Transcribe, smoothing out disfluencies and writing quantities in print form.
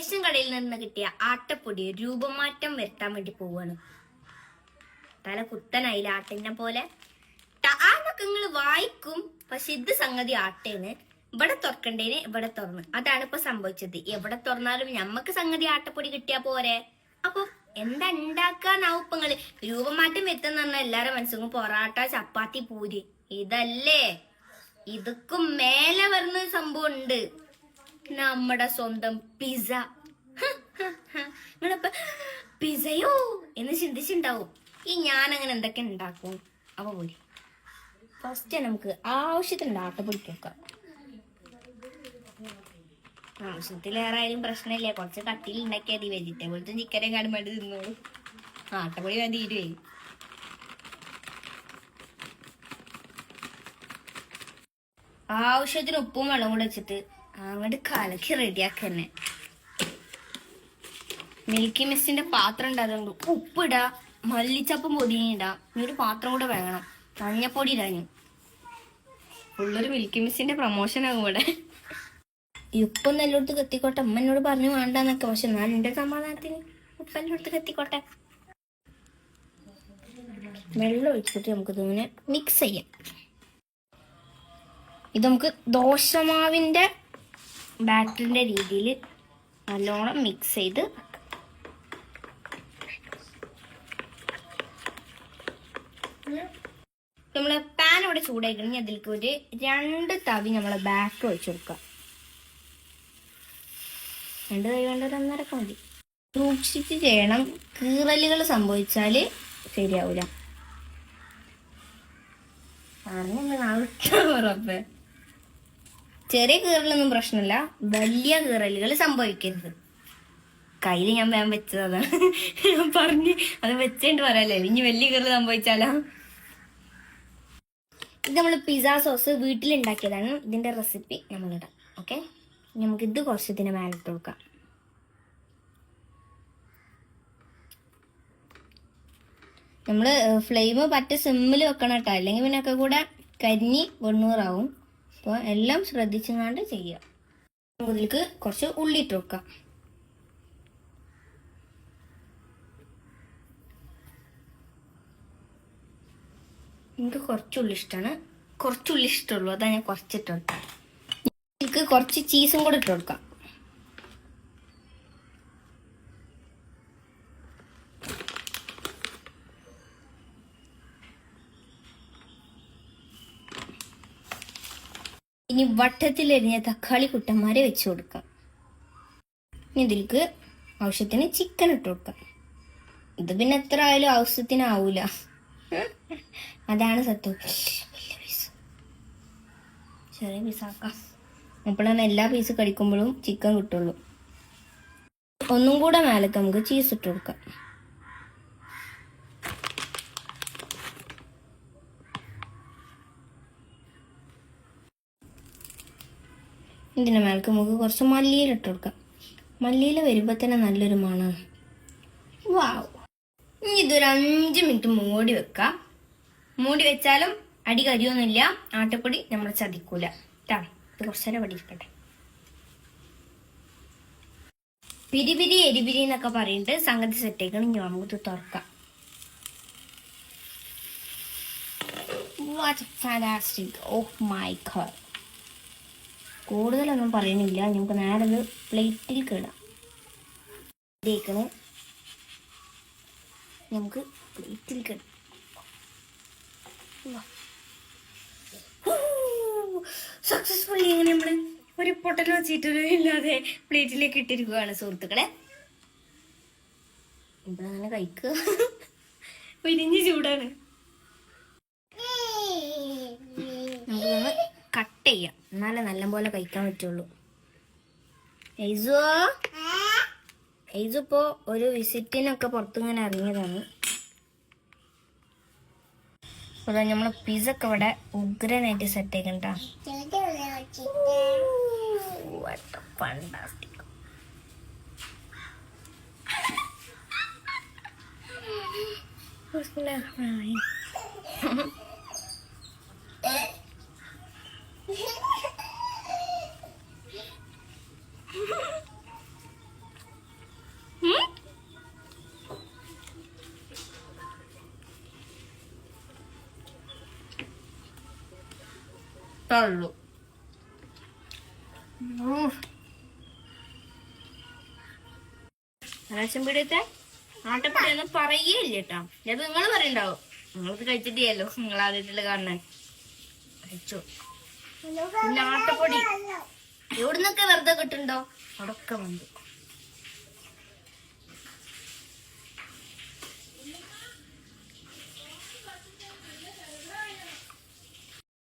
Ration കടയിൽ നിന്ന് കിട്ടിയ ആട്ടപ്പൊടി രൂപമാറ്റം വരുത്താൻ വേണ്ടി പോവാണ്. തല കുത്തനായില്ല ആട്ടിനെ പോലെ. ആന്നൊക്കെ നിങ്ങൾ വായിക്കും, പക്ഷെ ഇത് സംഗതി ആട്ടേന്. ഇവിടെ തുറക്കണ്ടേന് ഇവിടെ തുറന്ന്. അതാണ് ഇപ്പൊ സംഭവിച്ചത്. എവിടെ തുറന്നാലും ഞമ്മക്ക് സംഗതി ആട്ടപ്പൊടി കിട്ടിയാ പോരെ. അപ്പൊ എന്താ ഉണ്ടാക്കാനാവും ഇപ്പൊ നിങ്ങള്? രൂപമാറ്റം വരുത്തുന്ന പറഞ്ഞാൽ എല്ലാരും മനസ്സിലും പൊറാട്ട, ചപ്പാത്തി, പൂരി. ഇതല്ലേ, ഇതൊക്കും മേലെ വരുന്ന സംഭവം ഉണ്ട്. നമ്മുടെ സ്വന്തം പിസ. നിങ്ങളിപ്പ പിസയോ എന്ന് ചിന്തിച്ചിണ്ടാവും. ഈ ഞാനങ്ങനെ എന്തൊക്കെ ഉണ്ടാക്കും. അപ്പൊ പോരി ഫസ്റ്റ് നമുക്ക് ആവശ്യത്തിനുള്ള ആട്ടപ്പൊടി നോക്കാം. ആവശ്യത്തിലേറായാലും പ്രശ്നമില്ല. കുറച്ച് കട്ടിയിൽ ഉണ്ടാക്കിയാൽ മതി. വെജിറ്റബിൾസും ചിക്കനും കാണുമ്പോൾ തിന്നോളൂ. ആട്ടപ്പൊടി വേണ്ടി തീരുവേ. ആവശ്യത്തിന് ഉപ്പും വെള്ളം കൂടെ വെച്ചിട്ട് അങ്ങോട്ട് കലക്കി റെഡിയാക്കി തന്നെ. മിൽക്കി മിസ്റ്റിന്റെ പാത്രം ഉണ്ടാകുന്നുണ്ട്. ഉപ്പിടാ, മല്ലിച്ചപ്പും പൊതിഞ്ഞിടാ. ഇനി ഒരു പാത്രം കൂടെ വേണം. മഞ്ഞപ്പൊടി ഇടാനും. ഉള്ളൊരു മിൽക്കി മിസ്റ്റിന്റെ പ്രൊമോഷൻ ആകും ഇവിടെ. ഈ ഉപ്പൊന്നും എല്ലായിടത്തും കത്തിക്കോട്ടെ. അമ്മ എന്നോട് പറഞ്ഞു വേണ്ടെന്നൊക്കെ. പക്ഷെ എന്നാലും എന്റെ സമാധാനത്തിന് ഉപ്പെല്ലായിടത്തും കത്തിക്കോട്ടെ. വെള്ളം ഒഴിച്ചിട്ട് നമുക്ക് ഇതിങ്ങനെ മിക്സ് ചെയ്യാം. ഇത് നമുക്ക് ദോശമാവിന്റെ ബാറ്ററിന്റെ രീതിയിൽ നല്ലോണം മിക്സ് ചെയ്ത് നമ്മള് പാൻ ഇവിടെ ചൂടായിക്കണെങ്കിൽ അതിലേക്ക് ഒരു 2 തവി നമ്മളെ ബാറ്റർ ഒഴിച്ചു കൊടുക്കാം. 2 തവി കൊണ്ട് 1.5 മതി. സൂക്ഷിച്ച് ചെയ്യണം. കീറലുകൾ സംഭവിച്ചാല് ശരിയാവൂല. ഉറപ്പേ. ചെറിയ കീറലൊന്നും പ്രശ്നമില്ല, വലിയ കീറലുകൾ സംഭവിക്കരുത്. കയ്യിൽ ഞാൻ വേഗം വെച്ചതാണ്. ഞാൻ പറഞ്ഞ് അത് വെച്ചേണ്ട് പറയാല്ലേ. ഇനി വലിയ കീറൽ സംഭവിച്ചാലോ. ഇത് നമ്മൾ പിസ്സ സോസ് വീട്ടിലുണ്ടാക്കിയതാണ്. ഇതിന്റെ റെസിപ്പി നമ്മളിടാം. ഓക്കെ, നമുക്ക് ഇത് കുറച്ച് ഇതിന്റെ മേലിട്ട് കൊടുക്കാം. നമ്മള് ഫ്ലെയിം പറ്റ സിമ്മിൽ വെക്കണം കേട്ടോ, അല്ലെങ്കിൽ പിന്നെ ഒക്കെ കൂടെ കരിഞ്ഞ് വെണ്ണൂറാവും. അപ്പോൾ എല്ലാം ശ്രദ്ധിച്ചങ്ങാണ്ട് ചെയ്യുക. ഇതിലേക്ക് കുറച്ച് ഉള്ളി ഇട്ട് കൊടുക്കാം. എനിക്ക് കുറച്ചുള്ളി ഇഷ്ടമാണ്. കുറച്ചുള്ളി ഇഷ്ടമുള്ളൂ, അതാ ഞാൻ കുറച്ചിട്ട് കൊടുക്കാം. ഇതിലേക്ക് കുറച്ച് ചീസും കൂടെ ഇട്ട് കൊടുക്കാം. ഇനി വട്ടത്തിലെരിഞ്ഞ തക്കാളി കുട്ടന്മാരെ വെച്ച് കൊടുക്കാം. ഇനി ഇതിലേക്ക് ആവശ്യത്തിന് ചിക്കൻ ഇട്ട് കൊടുക്കാം. ഇത് പിന്നെ എത്ര ആയാലും ആവശ്യത്തിനാവൂല, അതാണ് സത്യം. ചെറിയ പീസാക്കാം. അപ്പോഴാണ് എല്ലാ പീസ് കടിക്കുമ്പോഴും ചിക്കൻ കിട്ടുള്ളൂ. ഒന്നും കൂടെ മേലേക്ക് നമുക്ക് ചീസ് ഇട്ട് കൊടുക്കാം. ഇതിൻ്റെ മേലേക്ക് നമുക്ക് കുറച്ച് മല്ലിയില ഇട്ട് കൊടുക്കാം. മല്ലിയില വരുമ്പോൾ തന്നെ നല്ലൊരു മണമാണ്. വാവ്. ഇനി ഇതൊരു 5 മിനിറ്റ് മൂടി വെക്കാം. മൂടി വെച്ചാലും അടി കരിയൊന്നുമില്ല. ആട്ടപ്പൊടി നമ്മൾ ചതിക്കൂല. ഇത് കുറച്ച് നേരം പഠിക്കട്ടെ. പിരി എരിപിരി എന്നൊക്കെ പറഞ്ഞിട്ട് സംഗതി സെറ്റേക്കണം. ഇനി നമുക്ക് തുറക്കാം. What fantastic. Oh my god. കൂടുതലൊന്നും പറയുന്നില്ല. നമുക്ക് നേരെ ഒരു പ്ലേറ്റിൽ കിടാം. ഇതേക്കണ് നമുക്ക് പ്ലേറ്റിൽ കിടാം. സക്സസ്ഫുള്ളി ഇങ്ങനെ നമ്മള് ഒരു പൊട്ടലോ ചീറ്റലോ ഇല്ലാതെ പ്ലേറ്റിലേക്ക് ഇട്ടിരിക്കുകയാണ് സുഹൃത്തുക്കളെ. ഇവിടെ അങ്ങനെ കഴിക്കുക വിരിഞ്ഞ് ചൂടാണ്. നമുക്ക് കട്ട് ചെയ്യാം, എന്നാലേ നല്ലപോലെ കഴിക്കാൻ പറ്റുള്ളൂ. എയ്സു ഇപ്പോ ഒരു വിസിറ്റിനൊക്കെ പുറത്തിങ്ങനെ ഇറങ്ങിയതാണ്. അതാ നമ്മളെ പിസ്സ ഒക്കെ ഇവിടെ ഉഗ്രനായിട്ട് സെറ്റ് ആക്കണ്ട. തള്ളു. റേഷൻ പീടിയത്തെ ആട്ടപ്പൊടി ഒന്നും പറയേയില്ല കേട്ടാ. അത് നിങ്ങൾ പറയണ്ടാവും, നിങ്ങളത് കഴിച്ചിട്ടില്ലല്ലോ, നിങ്ങൾ ആദ്യമായിട്ടുള്ള കാണണേ. കഴിച്ചോ. പിന്നെ ആട്ടപ്പൊടി എവിടുന്നൊക്കെ വെറുതെ കിട്ടുന്നുണ്ടോ അവിടൊക്കെ വന്നു.